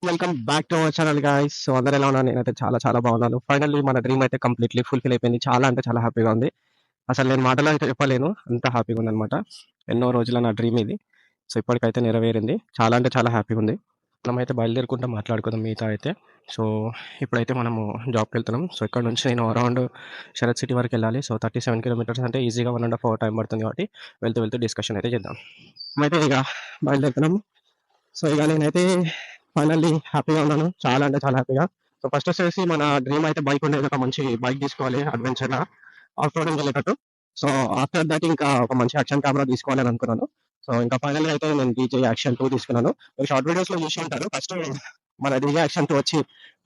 Welcome back to our channel guys. So అందరూ ఎలా ఉన్నారు? నేనైతే చాలా చాలా బాగున్నాను. ఫైనల్లీ మన డ్రీమ్ అయితే కంప్లీట్లీ ఫుల్ఫిల్ అయిపోయింది. చాలా అంటే చాలా హ్యాపీగా ఉంది. అసలు నేను మాటలో అయితే చెప్పలేను. అంత హ్యాపీగా ఉందన్నమాట. ఎన్నో రోజుల నా డ్రీమ్ ఇది. సో ఇప్పటికైతే నెరవేరింది. చాలా అంటే చాలా హ్యాపీగా ఉంది. మనమైతే బయలుదేరుకుంటూ మాట్లాడుకుందాం మిగతా అయితే. సో ఇప్పుడైతే మనము జాబ్కి వెళ్తున్నాం. సో ఇక్కడ నుంచి నేను అరౌండ్ శరత్ సిటీ వరకు వెళ్ళాలి. సో 37 కిలోమీటర్స్ అంటే ఈజీగా 1.5 అవర్ టైం పడుతుంది కాబట్టి వెళ్తూ వెళ్తూ డిస్కషన్ అయితే చేద్దాం. అయితే ఇక బయలుదేరుతున్నాం. సో ఇక నేనైతే ఫైనల్లీ హ్యాపీగా ఉన్నాను. చాలా అంటే చాలా హ్యాపీగా. సో ఫస్ట్ వచ్చేసి మన డ్రీమ్ అయితే బైక్ ఉండేది. ఒక మంచి బైక్ తీసుకోవాలి అడ్వెంచర్ ఆఫ్ రోడింగ్ వెళ్ళేటట్టు. సో ఆఫ్టర్ దట్ ఇంకా ఒక మంచి యాక్షన్ కెమెరా తీసుకోవాలని అనుకున్నాను. సో ఇంకా ఫైనల్ అయితే నేను డీజే యాక్షన్ 2 తీసుకున్నాను. మీరు షార్ట్ వీడియోస్ లో చూసి ఉంటారు. ఫస్ట్ మన డీజే యాక్షన్ 2 వచ్చి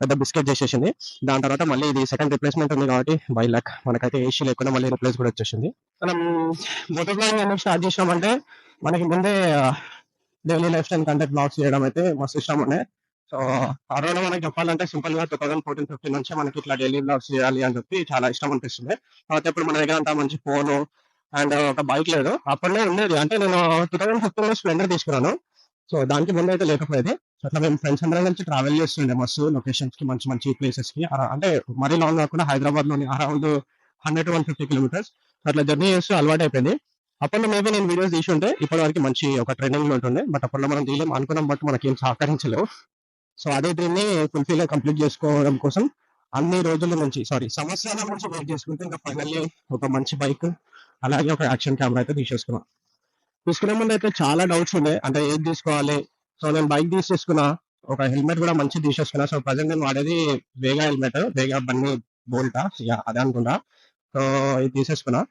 పెద్ద బిస్కెట్ చేసేసింది. దాని తర్వాత మళ్ళీ ఇది సెకండ్ రిప్లేస్మెంట్ ఉంది కాబట్టి బై లక్ మనకైతే ఏసీ లేకుండా మళ్ళీ రిప్లేస్ కూడా వచ్చేసింది. మనం మోటో బ్లాగింగ్ ఎందుకు స్టార్ట్ చేసినామంటే మనకి ముందే daily lifestyle content blogs చేయడం అయితే మస్తు ఇష్టం ఉండే. సో కరోనా మనకి చెప్పాలంటే సింపుల్ గా 2014-15 నుంచి మనకి ఇట్లా డైలీ బ్లాగ్స్ చేయాలి అని చెప్పి చాలా ఇష్టం అనిపిస్తుంది. తర్వాత ఇప్పుడు మన దగ్గర అంతా మంచి ఫోన్ అండ్ ఒక బైక్ లేదు. అప్పట్లో ఉండేది. అంటే నేను 2015 లో స్ప్లెండర్ తీసుకున్నాను. సో దానికి ముందు అయితే లేకపోయేది. సో అట్లా మేము ఫ్రెండ్స్ అందరం కలిసి ట్రావెల్ చేస్తుండే మస్తు లొకేషన్స్ కి, మంచి మంచి ప్లేసెస్ కి. అంటే మరీ లాంగ్ కాకుండా హైదరాబాద్ లోని అరౌండ్ 100 to 150 కిలోమీటర్స్ అట్లా జర్నీ చేస్తూ అలవాటు అయిపోయింది. అప్పట్లో మేబీ నేను వీడియోస్ తీసి ఉంటే ఇప్పటి వరకు మంచి ఒక ట్రెండింగ్ లో ఉంటుండే. బట్ అప్పట్లో మనం తీయలేం అనుకున్నాం, బట్ మనకి ఏం సహకరించలేవు. సో అదే డ్రీమ్ ని ఫుల్ఫిల్ కంప్లీట్ చేసుకోవడం కోసం అన్ని రోజుల నుంచి, సారీ సంవత్సరాల నుంచి వెయిట్ చేసుకుంటే ఇంకా ఫైనల్లీ ఒక మంచి బైక్ అలాగే ఒక యాక్షన్ కెమెరా అయితే తీసేసుకున్నా. తీసుకునే ముందు అయితే చాలా డౌట్స్ ఉండే, అంటే ఏది తీసుకోవాలి. సో నేను బైక్ తీసేసుకున్నా, ఒక హెల్మెట్ కూడా మంచి తీసేసుకున్నా. సో ప్రజెంట్ నేను వాడేది వేగా హెల్మెట్, వేగా బన్నీ బోల్టా అదే అనుకుంటా. సో ఇది తీసేసుకున్నా.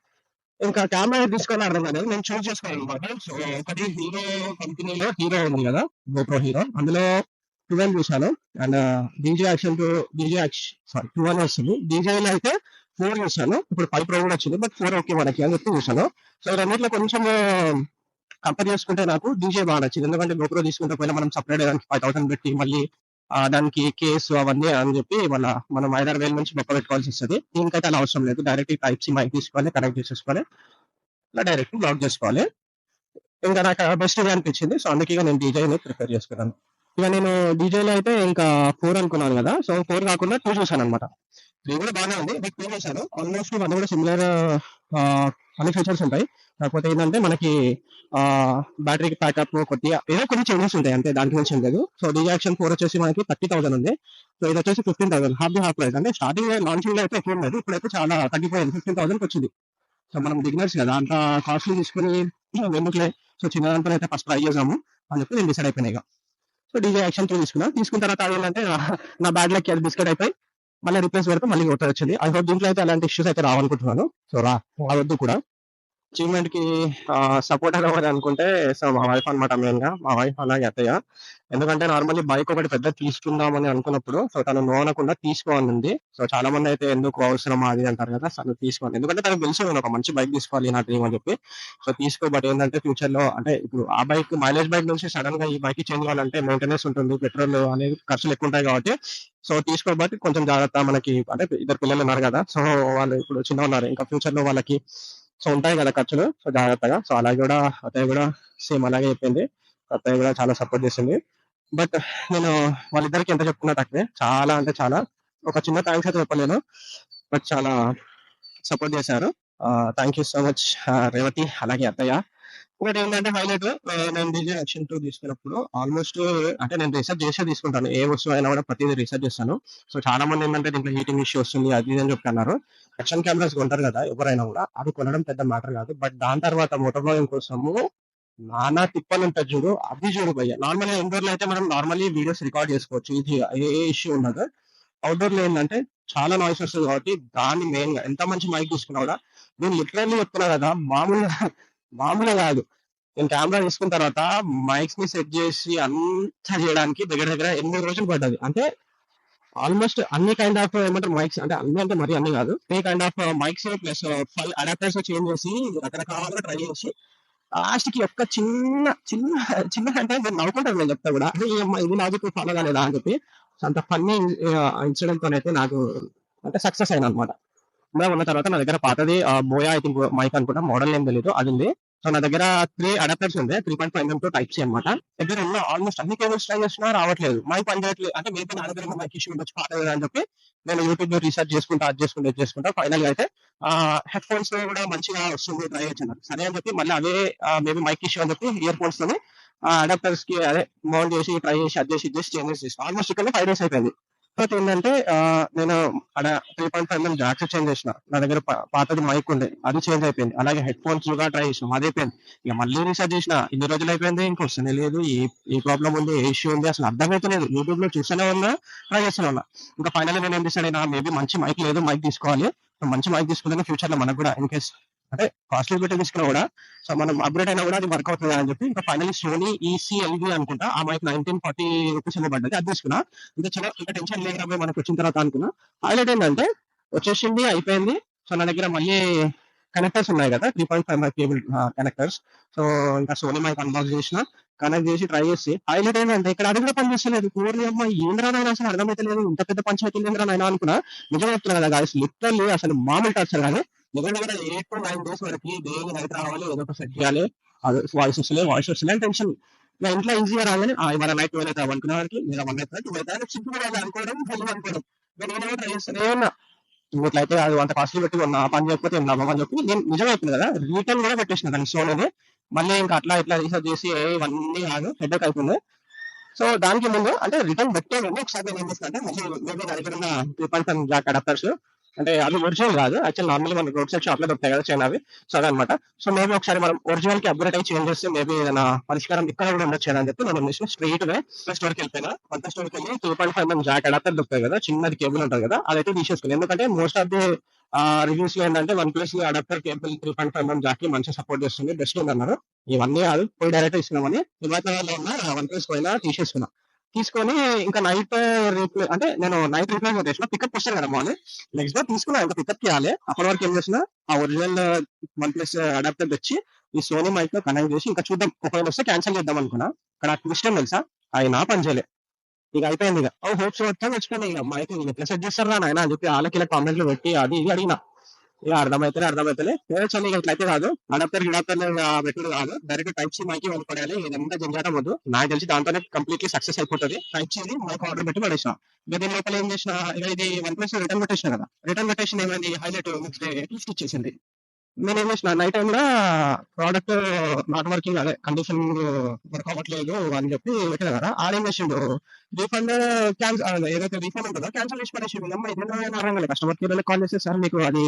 ఇంకా కెమెరా తీసుకోవాలి అర్థం కాలేదు. నేను చూస్ చేసుకోవాలి అనమాట. సో ఒకటి హీరో కంపెనీలో హీరో ఉంది కదా, గోప్రో హీరో, అందులో 12 చూసాను. And DJ action to DJ action sorry 12 వస్తుంది. డీజేలో అయితే 4 చూసాను. ఇప్పుడు 5 ప్రో కూడా వచ్చింది, బట్ 4 ఓకే మనకి అని చెప్పి చూసాను. సో రెండిట్లో కొంచెం కంపేర్ చేసుకుంటే నాకు డీజే బాగా నచ్చింది. ఎందుకంటే గోప్రో తీసుకుంటే ఒకవేళ మనం సపరేట్ దానికి 5,000 పెట్టి మళ్ళీ దానికి కేసు అవన్నీ అని చెప్పి మళ్ళీ మనం 5,000 నుంచి బొక్క పెట్టుకోవాల్సి వస్తుంది. దీనికైతే అలా అవసరం లేదు. డైరెక్ట్ టైప్ సి మైక్ తీసుకోవాలి, కనెక్ట్ చేసేసుకోవాలి, ఇలా డైరెక్ట్ బ్లాక్ చేసుకోవాలి. ఇంకా నాకు బెస్ట్ ఇదే అనిపించింది. సో అందుకే ఇక నేను డీజేని ప్రిఫర్ చేసుకున్నాను. ఇక నేను డీజేలో అయితే ఇంకా 4 అనుకున్నాను కదా. సో 4 కాకుండా 2 చూసాను అనమాట. 3 కూడా బాగానే ఉంది, బట్ 2 చూసాను. ఆల్మోస్ట్ అది కూడా సిమిలర్ అన్ని ఫీచర్స్ ఉంటాయి. కాకపోతే ఏంటంటే మనకి బ్యాటరీకి ప్యాకప్ కొద్దిగా ఏదో కొన్ని చేంజెస్ ఉంటాయి అంతే, దానికి మించి ఏం లేదు. సో డీజే యాక్షన్ 4 వచ్చేసి మనకి 30,000 ఉంది. సో ఇది వచ్చేసి 15,000, హాఫ్ ది హాఫ్ ప్రైస్. అంటే స్టార్టింగ్ లాంచింగ్ లో అయితే ఎక్కువ ఉండదు, ఇప్పుడైతే చాలా తగ్గిపోయింది. 15,000 వచ్చింది. సో మనం బిగినర్స్ కదా, అంత కాస్ట్లీ తీసుకుని ఎందుకులే, సో చిన్న దాంట్లో అయితే ఫస్ట్ ట్రై చేసాము అని చెప్పి నేను డిసైడ్ అయిపోయినా ఇక. సో డీజే యాక్షన్ 2 తీసుకున్నా. తీసుకున్న తర్వాత ఏంటంటే నా బ్యాడ్ లక్ అది బిస్కెట్ అయిపోయి మళ్ళీ రిప్లేస్ పెడితే మళ్ళీ కొత్త వచ్చింది. ఐ హోప్ దీంట్లో అయితే అలాంటి ఇష్యూస్ అయితే రావనుకుంటున్నాను. సో రావద్దు కూడా. అచీవ్మెంట్ కి సపోర్ట్ అవ్వాలి అనుకుంటే సో మా వైఫ్ అనమాట, మెయిన్ గా మా వైఫ్ అలాగే అత్తయ్య. ఎందుకంటే నార్మల్లీ బైక్ ఒకటి పెద్ద తీసుకుందామని అనుకున్నప్పుడు సో తను నో అనకుండా తీసుకోవాలండి. సో చాలా మంది అయితే ఎందుకు అవసరమా అది అంటారు కదా, తను తీసుకోవాలి. ఎందుకంటే తనకు తెలుసు నేను ఒక మంచి బైక్ తీసుకోవాలి నా డ్రీమ్ అని చెప్పి. సో తీసుకో, బట్ ఏంటంటే ఫ్యూచర్ లో అంటే ఇప్పుడు ఆ బైక్ మైలేజ్ బైక్ నుంచి సడన్ గా ఈ బైక్ చేంజ్ కావాలంటే మెయింటెనెన్స్ ఉంటుంది, పెట్రోల్ అనేది ఖర్చులు ఎక్కువ ఉంటాయి కాబట్టి సో తీసుకోబట్టి కొంచెం జాగ్రత్త. మనకి అంటే ఇద్దరు పిల్లలు ఉన్నారు కదా, సో వాళ్ళు ఇప్పుడు చిన్న ఉన్నారు, ఇంకా ఫ్యూచర్ లో వాళ్ళకి సో ఉంటాయి కదా ఖర్చులు. సో జాగ్రత్తగా. సో అలాగే కూడా అత్తయ్య కూడా సేమ్ అలాగే చెప్పింది. అత్తయ్య కూడా చాలా సపోర్ట్ చేసింది. బట్ నేను వాళ్ళిద్దరికి ఎంత చెప్పుకున్నా తక్కువే. చాలా అంటే చాలా, ఒక చిన్న థ్యాంక్స్ అయితే చెప్పలేను, బట్ చాలా సపోర్ట్ చేశారు. Thank you so much Revathi అలాగే అత్తయ్య. ఇంకోటి ఏంటంటే హైలైట్, నేను డీజే యాక్షన్ 2 తీసుకున్నప్పుడు ఆల్మోస్ట్ అంటే నేను రీసెర్చ్ చేసే తీసుకుంటాను. ఏ వస్తువు అయినా కూడా ప్రతిదీ రీసెర్చ్ చేస్తాను. సో చాలా మంది ఏంటంటే దీంట్లో హీటింగ్ ఇష్యూ వస్తుంది అది ఇది అని చెప్తున్నారు. యాక్షన్ కెమెరాస్ కొంటారు కదా ఎవరైనా కూడా, అది కొనడం పెద్ద మ్యాటర్ కాదు. బట్ దాని తర్వాత మోటో బ్లాగింగ్ కోసము నానా తిప్పలు ఉంటాయి చూడు, అవి చూడు భయ్య. నార్మల్ గా ఇండోర్ లో అయితే మనం నార్మల్లీ వీడియోస్ రికార్డ్ చేసుకోవచ్చు, ఇది ఏ ఇష్యూ ఉండదు. అవుట్డోర్ లో ఏంటంటే చాలా నాయిస్ వస్తుంది కాబట్టి దాన్ని మెయిన్ గా ఎంత మంచి మైక్ తీసుకున్నా కూడా, నేను లిటరల్లీ చెప్తున్నా కదా, మామూలుగా కాదు. నేను కెమెరా తీసుకున్న తర్వాత మైక్స్ ని సెట్ చేసి అంతా చేయడానికి దగ్గర దగ్గర 8 రోజులు పడ్డది. అంటే ఆల్మోస్ట్ అన్ని కైండ్ ఆఫ్ ఏమంటారు మైక్స్, అంటే అన్ని అంటే మరి అన్ని కాదు, a kind of mics plus adapters change చేసి రకరకాలుగా ట్రై చేసి లాస్ట్ కి ఒక్క చిన్న చిన్న చిన్న అంటే నేను నవ్వుకుంటాను నేను చెప్తా కూడా, అదే ఇది లాజిక్ ఫాలో కాలేదా అని చెప్పి. సో అంత ఫన్నీ ఇన్సిడెంట్ తో అయితే నాకు అంటే సక్సెస్ అయినా అనమాట. ఇలా ఉన్న తర్వాత నా దగ్గర పాతది బోయా ఐ థింక్ మైక్ అనుకుంటా, మోడల్ ఏం తెలియదు, అది ఉంది. సో నా దగ్గర 3 అడాప్టర్స్ ఉంది. 3.5 mm టైప్ సి అనమాట. దగ్గర ఉన్న ఆల్మోస్ట్ అన్ని కేబుల్స్ ట్రై చేస్తున్నా రావట్లేదు. మైక్ పని చేయట్లేదు. అంటే మేబీ నా దగ్గర మైక్ ఇష్యూ ఉండొచ్చు పాతది అని చెప్పి నేను యూట్యూబ్ లో రీసెర్చ్ చేసుకుంటా, అది చేసుకుంటా, ఇది చేసుకుంటా. ఫైనల్ గా అయితే హెడ్ ఫోన్స్ లో కూడా మంచిగా వస్తుంది, ట్రై చేయొచ్చు. సరే అని చెప్పి మళ్ళీ అవే మేబీ మైక్ ఇష్యూ అని చెప్పి ఇయర్ ఫోన్స్ తోని అడాప్టర్స్ కి అదే మౌంట్ చేసి ట్రై చేసి అది చేసి ఇది చేసి చేంజెస్ చేసి ఆల్మోస్ట్ ఇక్కడ 5 days అయిపోయింది. తర్వాత ఏంటంటే నేను అక్కడ 3.5 mm జాక్స్ చేంజ్ చేసిన. నా దగ్గర పాతది మైక్ ఉండే, అది చేంజ్ అయిపోయింది. అలాగే హెడ్ ఫోన్స్ కూడా ట్రై చేసినాం, అది అయిపోయింది. ఇక మళ్ళీ రీసెర్చ్ చేసిన, ఇన్ని రోజులు అయిపోయింది ఇంకా వస్తూనే లేదు. ఏ ప్రాబ్లం ఉంది, ఏ ఇష్యూ ఉంది అసలు అర్థమైతలేదు. యూట్యూబ్ లో చూస్తూనే ఉన్నా, ట్రై చేస్తూనే ఉన్నా. ఇంకా ఫైనల్ నేను ఏం డిసైడ్ అయినా, మేబీ మంచి మైక్ లేదు, మైక్ తీసుకోవాలి. మంచి మైక్ తీసుకుంటే ఫ్యూచర్ లో మనకు కూడా ఇన్ కేస్ అంటే కాస్ట్లీ పెట్టి తీసుకున్నా కూడా సో మనం అప్గ్రేడ్ అయినా కూడా అది వర్క్ అవుతుంది అని చెప్పి ఇంకా ఫైనల్లీ సోనీ ఈసీఎల్వి అనుకుంటా ఆ మైక్ 1940 రూపీస్ ఏమో పడ్డది, అది తీసుకున్నా. ఇంకా చాలా ఇంకా టెన్షన్ లేకపోయి మనకు వచ్చిన తర్వాత అనుకున్నా. హైలైట్ ఏంటంటే వచ్చేసింది, అయిపోయింది. సో నా దగ్గర మళ్ళీ కనెక్టర్స్ ఉన్నాయి కదా, 3.5 కేబుల్ కనెక్టర్స్. సో ఇంకా సోనీ మైక్ అన్బాక్స్ చేసిన, కనెక్ట్ చేసి ట్రై చేసి హైలైట్ ఏంటంటే ఇక్కడ అది కూడా పనిచేస్తలేదు. పూర్ణి అమ్మ ఏంద్రా నాయన అసలు అర్థమైతలేదు, ఇంత పెద్ద పంచాయతీ ఏంద్రా నాయన అనుకున్నా. నిజం చెప్తున్నా కదా గాయస్, లిటరల్లీ అసలు మామూలు టార్చర్ కానీ నిజంగా కూడా 8 to 9 days వరకు డైలీ నైట్ రావాలి, ఏదో ఒక సెట్ చేయాలి. అది వాయిస్ వస్తలే టెన్షన్. నా ఇంట్లో ఈజీగా రాగానే ఇవాళ నైట్ 12 అవుతాం అనుకునే వారికి లేదా 1 అవుతుంది 2 అవుతుంది సింపుల్ గా అనుకోవడం హెల్ప్ అనుకోవడం. నేను ట్రై చేస్తానే ఉన్నా. ఇట్లయితే అది అంత కాస్ట్లీ పెట్టి ఉన్న ఆ పని చేయకపోతే ఏం లాభం అని చెప్పి నేను నిజం చెప్పింది కదా, రిటర్న్ కూడా పెట్టేసిన దాన్ని సోనీని. మళ్ళీ ఇంకా అట్లా ఇట్లా రీసెర్చ్ చేసి ఇవన్నీ కాదు, హెడ్ఏక్ అయిపోయింది. సో దానికి ముందు అంటే రిటర్న్ పెట్టే ముందు ఒకసారి నేను ఏం చేసిన అంటే మళ్ళీ మేబీ నా దగ్గర ఉన్న 3.5 జాక్ అడాప్టర్స్ అంటే అవి ఒరిజినల్ కాదు, యాక్చువల్ నార్మల్ మన రోడ్ సైడ్ షాప్ లో దొరుకుతాయి కదా చైనావి. సో అదనమాట. సో మేబీ ఒకసారి మనం ఒరిజినల్ కి అప్గ్రేడ్ అయ్యి చేంజ్ చేస్తే మేబీ ఏదైనా పరిష్కారం ఇక్కడ కూడా ఉండొచ్చు అని చెప్పి నేను స్ట్రైట్ గా స్టోర్కి వెళ్ళిపోయినా. కొత్త స్టోర్కి వెళ్ళి 2.5 mm జాక్ అడాప్టర్ దొరుకుతాయి కదా, చిన్నది కేబుల్ ఉంటుంది కదా, అదైతే తీసేసుకుని. ఎందుకంటే మోస్ట్ ఆఫ్ ది రివ్యూస్ లో ఏంటంటే one plus adapter cable 3.5 mm Jack కి మంచిగా సపోర్ట్ చేస్తుంది, బెస్ట్ ఉంది అన్నారు. ఇవన్నీ కాదు, పోయి డైరెక్ట్ ఇస్తున్నామని హిమాచల్ లో ఉన్న వన్ ప్లస్ పోయినా తీసేసుకున్నా. తీసుకొని ఇంకా నైట్ రీప్లే అంటే నేను నైట్ రీప్లేస్ చేసిన, పికప్ వస్తాను కదా మార్నింగ్. నెక్స్ట్ డే తీసుకున్నా, ఇంకా పికప్ చేయాలి. అప్పటి వరకు ఏం చేసిన ఆ ఒరిజినల్ వన్ ప్లస్ అడాప్టర్ తెచ్చి ఈ సోనీ మైక్ లో కనెక్ట్ చేసి ఇంకా చూద్దాం, ఒకవేళ వస్తే క్యాన్సిల్ చేద్దాం అనుకున్నా. ఇక్కడ ట్విస్ట్ ఏం తెలుసా, ఆయన పని చేయలే. ఇక అయిపోయింది, ఇక హోప్స్ మొత్తం వచ్చిపోయినాయి. ఇక మైక్ ఎట్లా సెట్ చేస్తారా నాయన అని చెప్పి వాళ్ళకి ఇలా కామెంట్లు పెట్టి అది ఇది అడిగిన. ఇక అర్థమైతలే చలి. ఇక ఇట్లయితే కాదు, అడాప్టర్ పెట్టుడు కాదు, డైరెక్ట్ టైప్ సి మైకి వాళ్ళు పడాలి. ఇదంతా జంజాటం వద్దు, నాకు తెలిసి దాంతోనే కంప్లీట్లీ సక్సెస్ అయిపోతుంది. టైప్ సి మైక్ ఆర్డర్ పెట్టి పడేసిన. ఇక దీని లోపల ఏం చేసిన, ఇక ఇది వన్ ప్లస్ రిటర్న్ పెట్టేసిన కదా, రిటర్న్ పెట్టేసిన ఏమైంది, హైలైట్ నెక్స్ట్ డే గిఫ్ట్ ఇచ్చేసింది. నేను ఏం చేసిన, నైట్ టైం లో ప్రోడక్ట్ నాట్ వర్కింగ్, అదే కండిషన్ వర్క్ అవ్వట్లేదు అని చెప్పి పెట్టిన కదా, ఆడేం చేసిండు రీఫండ్ క్యాన్సల్, ఏదైతే రీఫండ్ ఉంటుందో క్యాన్సల్ చేసి పడేసిండు. అమ్మ ఇదే కస్టమర్ కేర్ కాల్ చేస్తే సార్ మీకు అది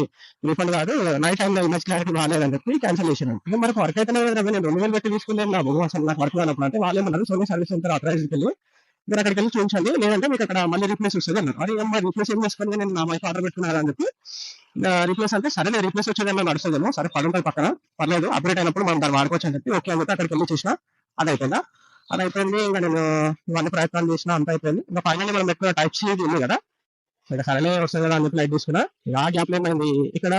రీఫండ్ కాదు, నైట్ టైం లో ఇమేజ్ క్లారిటీ రాలేదని చెప్పి క్యాన్సల్ చేసాను. ఇక మనకు వర్క్ అయితే నేను 2000 పెట్టి తీసుకున్నాను నా బొమ్మ, అసలు నాకు వర్క్ కానప్పుడు అంటే వాళ్ళు ఏమన్నారు, సోనీ సర్వీస్ సెంటర్ అథరైజ్కి వెళ్ళి మీరు అక్కడికి వెళ్ళి చూపించండి, లేదంటే మీకు అక్కడ మళ్ళీ రీప్లేస్ వస్తుంది అన్నారు. అది అమ్మ రీప్లేస్ ఏం చేసుకుని నేను నా మైక్ ఆర్డర్ పెట్టుకున్నాను అని చెప్పి రీప్లేస్ అంటే సరే రీప్లేస్ వచ్చేదేమో నడుస్తుందేమో, సరే 10 రూపాయలు పక్కన పర్లేదు, అప్డేట్ అయినప్పుడు మనం దాన్ని వాడుకోవచ్చు అని చెప్పి ఓకే అని చెప్పి అక్కడికి వెళ్ళి చూసిన. అది అయిపోయిందా, అది అయిపోయింది. ఇంకా నేను ఇవన్నీ ప్రయత్నాలు చేసిన, అంత అయిపోయింది. ఇంకా ఫైనల్లీ మనం ఎక్కువ టైప్ సి ఉంది కదా, ఇక్కడ సరైన వస్తుంది కదా అని చెప్పి లైట్ తీసుకున్నా. ఆ గ్యాప్ లో ఏమైంది, ఇక్కడ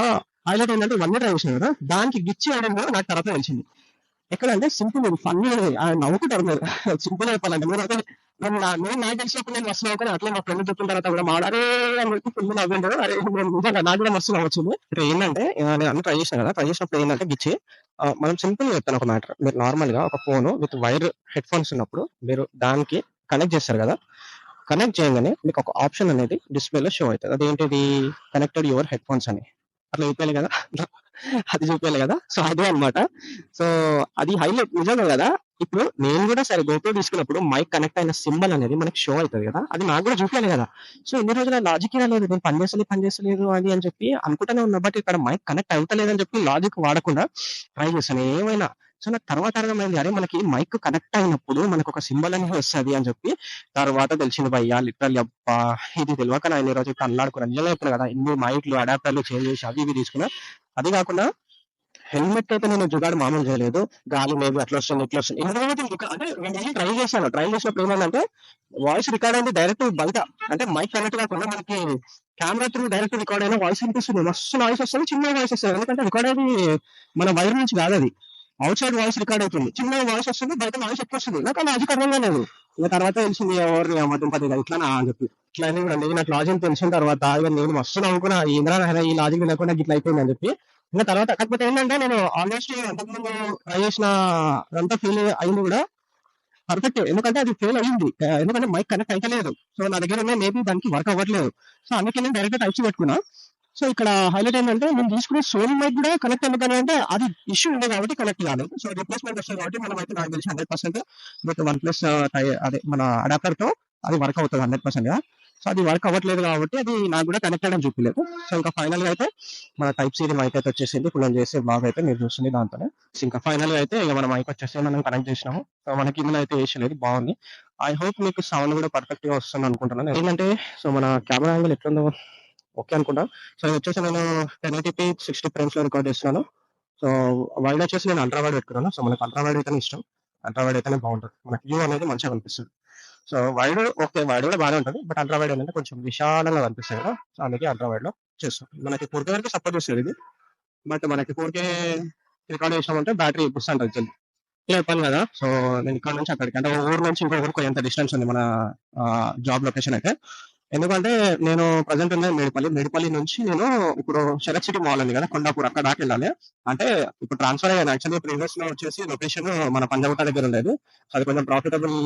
హైలైట్ ఏంటంటే ఇవన్నీ ట్రై చేసిన కదా, దానికి గిచ్చి ఆడంలో నాకు తర్వాత తెలిసింది. ఎక్కడంటే సింపుల్ ఫన్నీ నవ్వుకుంటారు మీరు, సింపుల్ చెప్పాలంటే మీరు అయితే నేను నాకు తెలిసినప్పుడు నేను మస్తు నవ్వుకొని అట్లా మా ఫ్రెండ్ చెప్పిన తర్వాత కూడా మాడారే అని చెప్పి ఫుల్ నవ్విండు. అరే నేను నిజంగా నాకు కూడా మస్తు నవ్వొచ్చింది. ఇక్కడ ఏంటంటే నేను అన్ని ట్రై చేసిన కదా, ట్రై చేసినప్పుడు ఏంటంటే గిచ్చి మనం సింపుల్ గా చెప్తాను ఒక మ్యాటర్. మీరు నార్మల్ గా ఒక phone with wire head phones ఉన్నప్పుడు మీరు దానికి కనెక్ట్ చేస్తారు కదా, కనెక్ట్ చేయగానే మీకు ఒక ఆప్షన్ అనేది డిస్ప్లేలో షో అవుతుంది. అదేంటిది, కనెక్టెడ్ యువర్ హెడ్ ఫోన్స్ అని అట్లా చూపించాలి కదా, అది చూపించాలి కదా. సో అదే అనమాట. సో అది హైలైట్ నిజంగా కదా. ఇప్పుడు నేను కూడా సరే గోప్రో తీసుకున్నప్పుడు మైక్ కనెక్ట్ అయిన సింబల్ అనేది మనకి షో అవుతుంది కదా, అది నాకు కూడా చూపించాలి కదా. సో ఇన్ని రోజుల లాజిక్ లేదు, నేను పనిచేస్తలేదు అది అని చెప్పి అనుకుంటూనే ఉన్నా. బట్ ఇక్కడ మైక్ కనెక్ట్ అవుతలేదు అని చెప్పి లాజిక్ వాడకుండా ట్రై చేస్తాను ఏమైనా. సో నాకు తర్వాత అర్థమైంది, అరే మనకి మైక్ కనెక్ట్ అయినప్పుడు మనకు ఒక సింబల్ అనేది వస్తుంది అని చెప్పి తర్వాత తెలిసింది భయ్యా. లిటరల్లీ అబ్బా, ఇది తెలియక నా ఇన్ని రోజులు అల్లాడుకున్నాను. నిజంగా చెప్తున్నా కదా, ఇన్ని మైక్లు అడాప్టర్లు చేంజ్ చేసి అవి ఇవి తీసుకున్నా. అది కాకుండా హెల్మెట్ అయితే నేను జుగాడు మామూలు చేయలేదు. గాలి మేబీ అట్లా వస్తుంది ఇట్లా వస్తుంది అంటే నేను ట్రై చేశాను. ట్రై చేసినప్పుడు ఏమైందంటే వాయిస్ రికార్డ్ అయింది డైరెక్ట్ బయట, అంటే మైక్ కనెక్ట్ కాకుండా మనకి కెమెరా త్రూ డైరెక్ట్ రికార్డ్ అయిన వాయిస్ అనిపిస్తుంది. మస్తు వాయిస్ వస్తుంది, చిన్న వాయిస్ వస్తుంది. ఎందుకంటే రికార్డ్ అయ్యి మన వైర్ నుంచి కాదు, అది అవుట్ సైడ్ వాయిస్ రికార్డ్ అవుతుంది. చిన్న వాయిస్ వస్తుంది, బయట వాయిస్ ఎక్కువ వస్తుంది. నాకు లాజిక్ అర్థం కాలేదు. ఇంకా తర్వాత తెలిసింది ఎవరు మతం పది ఇట్లా అని చెప్పి ఇట్లా కూడా నాకు లాజిక్ తెలిసిన తర్వాత ఇక నేను మస్తు నవ్వుకున్నా, ఏంద్రా ఈ లాజిక్ లేకుండా ఇట్లా అయిపోయింది అని చెప్పి. ఇంకా తర్వాత కాకపోతే ఏంటంటే నేను ఆల్మోస్ట్ అంతకుముందు ట్రై చేసిన అదంతా ఫెయిల్ అయింది కూడా పర్ఫెక్ట్. ఎందుకంటే అది ఫెయిల్ అయింది. ఎందుకంటే మైక్ కనెక్ట్ అయితలేదు. సో నా దగ్గర ఉన్న మేబీ దానికి వర్క్ అవ్వట్లేదు. సో అందుకే నేను డైరెక్ట్ టైప్ సి పెట్టుకున్నా. సో ఇక్కడ హైలైట్ ఏంటంటే నేను తీసుకునే సోనీ మైక్ కూడా కనెక్ట్ ఎందుకని అంటే అది ఇష్యూ ఉంది కాబట్టి కనెక్ట్ కాలేదు. సో రిప్లేస్మెంట్ వస్తుంది కాబట్టి మనం అయితే నాకు తెలిసి 100% విత్ వన్ ప్లస్ అదే మన అడాప్టర్ తో అది వర్క్ అవుతుంది 100% గా. సో అది వర్క్ అవ్వట్లేదు కాబట్టి అది నాకు కూడా కనెక్ట్ అవ్వడం చూపించలేదు. సో ఇంకా ఫైనల్ గా అయితే మన టైప్ సి మైక్ అయితే వచ్చేసింది. ఇప్పుడు నేను చేసే బ్లాగ్ అయితే మీరు చూస్తుంది దాంతోనే. సో ఇంకా ఫైనల్ గా అయితే ఇక మన మైక్ వచ్చేసి మనం కనెక్ట్ చేసినాము. సో మనకి ఇందులో అయితే వేసలేదు, బాగుంది. ఐ హోప్ మీకు సౌండ్ కూడా పర్ఫెక్ట్ గా వస్తుంది అనుకుంటున్నాను. ఏంటంటే సో మన కెమెరా యాంగిల్ ఎట్లుందో ఓకే అనుకుంటా. సో ఇది వచ్చేసి నేను 1080p 60 ఫ్రేమ్స్ లో రికార్డ్ చేస్తున్నాను. సో వైడ్ వచ్చేసి నేను అల్ట్రా వైడ్ పెట్టుకున్నాను. సో మనకు అల్ట్రా వైడ్ అయితేనే ఇష్టం. అల్ట్రా వైడ్ అయితేనే బాగుంటుంది. మనకి వ్యూ అనేది మంచిగా కనిపిస్తుంది. సో వైడ్ ఓకే, వైడ్ కూడా బాగానే ఉంటుంది. బట్ అల్ట్రా వైడ్ ఏంటంటే కొంచెం విశాలంగా కనిపిస్తుంది కదా. సో అందుకే అల్ట్రా వైడ్ లో చేస్తాం. మనకి 4K వరకు సపోర్ట్ చేస్తుంది ఇది. బట్ మనకి 4K రికార్డ్ చేసామంటే బ్యాటరీ బుస్ అంటుంది జల్ది. ఇలా చెప్పాను కదా. సో నేను ఇక్కడ నుంచి అక్కడికి అంటే ఊరు నుంచి ఇంకొక ఊరికి ఎంత డిస్టెన్స్ ఉంది మన జాబ్ లొకేషన్ అయితే. ఎందుకంటే నేను ప్రజెంట్ ఉన్నది మేడిపల్లి నుంచి నేను ఇప్పుడు శరత్ సిటీ మాల్ ఉంది కదా, కొండాపూర్, అక్కడ దాకా వెళ్ళాలి. అంటే ఇప్పుడు ట్రాన్స్ఫర్ అయ్యాను. యాక్చువల్లీ ప్రీవియస్ లో వచ్చేసి లొకేషన్ మన పంజాగుట్ట దగ్గర ఉండేది. అది కొంచెం ప్రాఫిటబుల్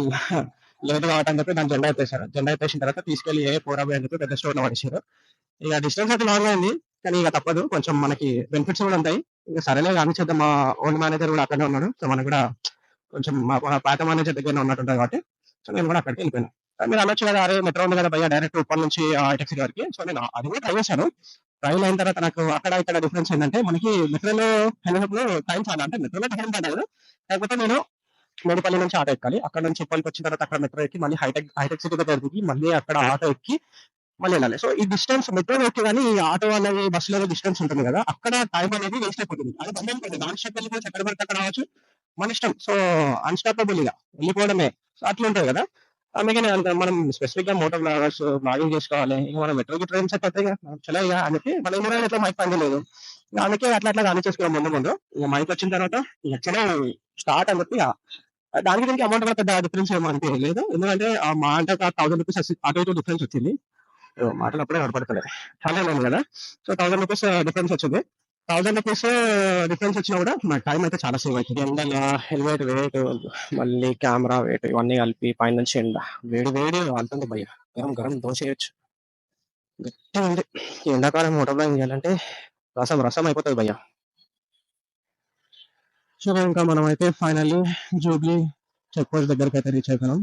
లేదు కాబట్టి అని చెప్పి దాని జెండా ఎత్తేసారు. జెండా ఎత్తేసిన తర్వాత తీసుకెళ్లి పోరాబోయ్ అని చెప్పి పెద్ద స్టోర్ లో పడేసారు. ఇక డిస్టెన్స్ అయితే లాంగ్ అయింది, కానీ ఇక తప్పదు, కొంచెం మనకి బెనిఫిట్స్ కూడా ఉంటాయి. ఇక సరేలే కానీ చేద్దాం. మా ఓన్ మేనేజర్ కూడా అక్కడే ఉన్నాడు. సో మనకు కూడా కొంచెం మా పాత మేనేజర్ దగ్గర ఉన్నట్టుంటుంది కాబట్టి సో నేను కూడా అక్కడికి వెళ్ళిపోయాను. మీరు అనొచ్చు కదా, అరే మెట్రో ఉంది కదా భయ్యా డైరెక్ట్ ఉప్పల్ నుంచి హైటెక్ సిటీ వరకు. సో నేను అది కూడా ట్రై చేశాను. ట్రైల్ అయిన తర్వాత నాకు అక్కడ ఇక్కడ డిఫరెన్స్ ఏంటంటే మనకి మెట్రోలో వెళ్ళినప్పుడు టైం చాలా, అంటే మెట్రోలో టైం పడదు. కాకపోతే నేను మేడిపల్లి నుంచి ఆటో ఎక్కాలి. అక్కడ నుంచి ఉప్పల్కి వచ్చిన తర్వాత అక్కడ మెట్రో ఎక్కి మళ్ళీ హైటెక్ సిటీ దగ్గర దిగి మళ్ళీ అక్కడ ఆటో ఎక్కి మళ్ళీ వెళ్ళాలి. సో ఈ డిస్టెన్స్ మెట్రో ఓకే, కానీ ఈ ఆటో అనేది బస్సులో డిస్టెన్స్ ఉంటుంది కదా, అక్కడ టైం అనేది వేస్ట్ అయిపోతుంది. అది బండి అనుకోండి, నాన్ స్టాప్ వెళ్ళిపోవచ్చు, ఎక్కడ పడితే అక్కడ రావచ్చు, మన ఇష్టం. సో అన్స్టాపబుల్ ఇక వెళ్ళిపోవడమే. సో అట్లా ఉంటుంది కదా. అందుకని మనం స్పెసిఫిక్ గా మోటార్ బ్లాగర్స్ బ్లాగింగ్ చేసుకోవాలి. ఇక మనం మెట్రోకి ట్రైన్స్ అయితే ఇక చలో ఇక అని చెప్పి మన ఇండియా ఇట్లా మైక్ పని లేదు. ఇక అందుకే అట్లా అట్లా కానీ చేసుకున్నాం ముందు ముందు. ఇక మైక్ వచ్చిన తర్వాత ఇక చలో స్టార్ట్ అని చెప్పి దానికి దీనికి అమౌంట్ కూడా పెద్ద డిఫరెన్స్ ఏమో అనిపించలేదు. ఎందుకంటే మా అంటే ఒక 1000 రూపీస్ అటు ఇటు డిఫరెన్స్ వచ్చింది. మాటలు అప్పుడే కనపడతలే, చాలా లేదు కదా. సో 1000 రూపీస్ డిఫరెన్స్ వచ్చింది. 1000 రూపీస్ డిఫరెన్స్ వచ్చినా కూడా నా టైం అయితే చాలా సేవ్ అవుతుంది. ఎండల హెల్మెట్ వెయిట్, మళ్ళీ కెమెరా వెయిట్, ఇవన్నీ కలిపి పైన నుంచి ఎండ వేడి వేడి అంటుంది భయ్య, గరం గరం దోశ వేయచ్చు. గట్టిగా ఉంది. ఈ ఎండాకాలం మోటార్ బ్లాగింగ్ చేయాలంటే రసం రసం అయిపోతుంది భయ్య. సో ఇంకా మనం అయితే ఫైనల్లీ జూబ్లీ చెక్ పోస్ట్ దగ్గరికి అయితే రీచ్ అయిపోయినాం.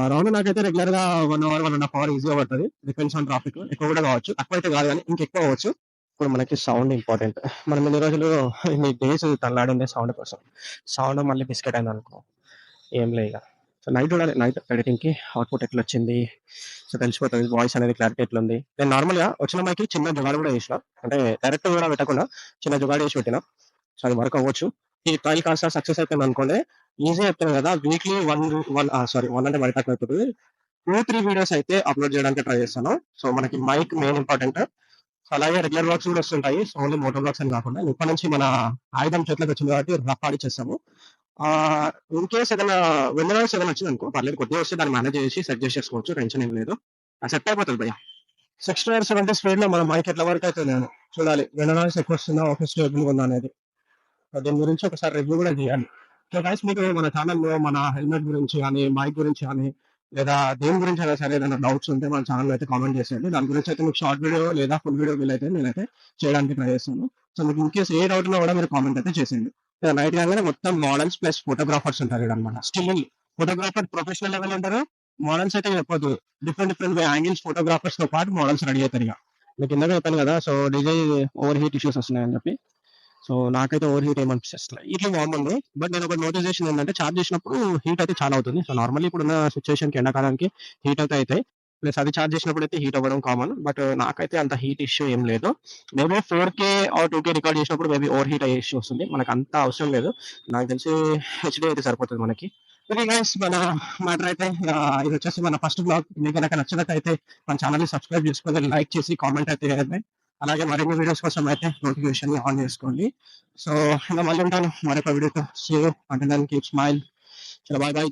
అరౌండ్ నాకైతే రెగ్యులర్ గా 1 అవర్ 1.5 అవర్ ఈజీగా పడుతుంది. Depends on traffic. ఎక్కువ కూడా కావచ్చు, తక్కువ అయితే కాదు కానీ ఇంకెక్కువ అవ్వచ్చు. ఇప్పుడు మనకి సౌండ్ ఇంపార్టెంట్. మనం ఇన్ని రోజులు ఇన్ని డేస్ తల్లాడిందే సౌండ్ కోసం. సౌండ్ మళ్ళీ బిస్కెట్ అయింది అనుకో ఏం లే ఇక. సో నైట్ చూడాలి, నైట్ ఎడిటింగ్ కి అవుట్పుట్ ఎట్లా వచ్చింది సో తెలిసిపోతుంది. వాయిస్ అనేది క్లారిటీ ఎట్లుంది. నేను నార్మల్ గా వచ్చిన మైకి చిన్న జుగాడు కూడా చేసిన, అంటే డైరెక్ట్ కూడా పెట్టకుండా చిన్న జుగాడు చేసి పెట్టిన. సో అది వర్క్ అవ్వచ్చు. ఈ ట్రయల్ కాస్త సక్సెస్ అయిపోయింది అనుకోండి, ఈజీ చెప్తాను కదా, వీక్లీ వన్ అంటే మరి తక్కువ అయిపోతుంది, 2-3 వీడియోస్ అయితే అప్లోడ్ చేయడానికి ట్రై చేస్తాను. సో మనకి మైక్ మెయిన్ ఇంపార్టెంట్. సో అలాగే రెగ్యులర్ వర్క్స్ కూడా వస్తుంటాయి. సో ఓన్లీ మోటార్ వర్క్స్ అని కాకుండా ఇప్పటి నుంచి మన ఆయుధం చేతిలోకి వచ్చింది కాబట్టి రఫ్ ఆడిచ్చేస్తాము. ఇన్ కేస్ ఏదైనా వెండర్స్ ఏదైనా వచ్చింది అనుకో పర్లేదు, కొద్దిగా వస్తే దాన్ని మేనేజ్ చేసి సెట్ చేసేసుకోవచ్చు, టెన్షన్ ఏం లేదు, సెట్ అయిపోతుంది భయ్య. 60 స్పీడ్ లో మన మైక్ ఎట్లా వర్క్ అవుతుంది నేను చూడాలి. వెండర్స్ ఎక్కువ వస్తుందా, ఆఫీస్ స్టేబుల్ ఉందా అనేది. సో దీని గురించి ఒకసారి రివ్యూ కూడా చేయాలి. సో గైస్ మీకు మన ఛానల్లో మన హెల్మెట్ గురించి కానీ మైక్ గురించి కానీ లేదా దేని గురించి అయినా సరే ఏదైనా డౌట్స్ ఉంటే మన ఛానల్ అయితే కామెంట్ చేసేయండి. దాని గురించి అయితే మీకు షార్ట్ వీడియో లేదా ఫుల్ వీడియో వీలైతే నేనైతే చేయడానికి ట్రై చేస్తాను. సో మీకు ఇన్ కేసు ఏ డౌట్ ఉన్నా కూడా మీరు కామెంట్ అయితే చేసేయండి. నైట్ కాగానే మొత్తం మోడల్స్ ప్లస్ ఫోటోగ్రాఫర్స్ ఉంటారు అనమాట. స్టిల్ ఫోటోగ్రాఫర్ ప్రొఫెషనల్ లెవెల్ ఉంటారు, మోడల్స్ అయితే చెప్పొద్దు, డిఫరెంట్ డిఫరెంట్ యాంగిల్స్ ఫోటోగ్రాఫర్స్ తో పాటు మోడల్స్ రెడీ అవుతారు. ఇక మీకు కింద చెప్పాను కదా, so DJ over heat issues వస్తున్నాయని చెప్పి. సో నాకైతే ఓవర్ హీట్ ఏమనిపిస్తుంది, ఇట్లా బాగుంది. బట్ నేను ఒక నోటీస్ చేసింది ఏంటంటే చార్జ్ చేసినప్పుడు హీట్ అయితే చాలా అవుతుంది. సో నార్మల్లీ ఇప్పుడున్న సిచ్యువేషన్ కి ఎండాకాలానికి హీట్ అయితే అవుతాయి. ప్లస్ అది చార్జ్ చేసినప్పుడు అయితే హీట్ అవ్వడం కామన్. బట్ నాకైతే అంత హీట్ ఇష్యూ ఏం లేదు. Maybe 4K or 2K record చేసినప్పుడు మేబీ ఓవర్ హీట్ అయ్యే ఇష్యూ వస్తుంది. మనకు అంత అవసరం లేదు, నాకు తెలిసి హెచ్డీ అయితే సరిపోతుంది మనకి. ఓకే గైస్, మన మ్యాటర్ అయితే ఇది వచ్చేసి మన ఫస్ట్ బ్లాగ్. మీకు కనుక నచ్చినట్లయితే మన ఛానల్ ని సబ్స్క్రైబ్ చేసుకొని లైక్ చేసి కామెంట్ అయితే చేయండి. అలాగే మరిన్ని వీడియోస్ కోసం అయితే నోటిఫికేషన్ ఆన్ చేసుకోండి. సో ఇంకా మళ్ళీ ఉంటాను మరొక వీడియోతో. See you, until then keep smile. చలో బాయ్ బాయ్.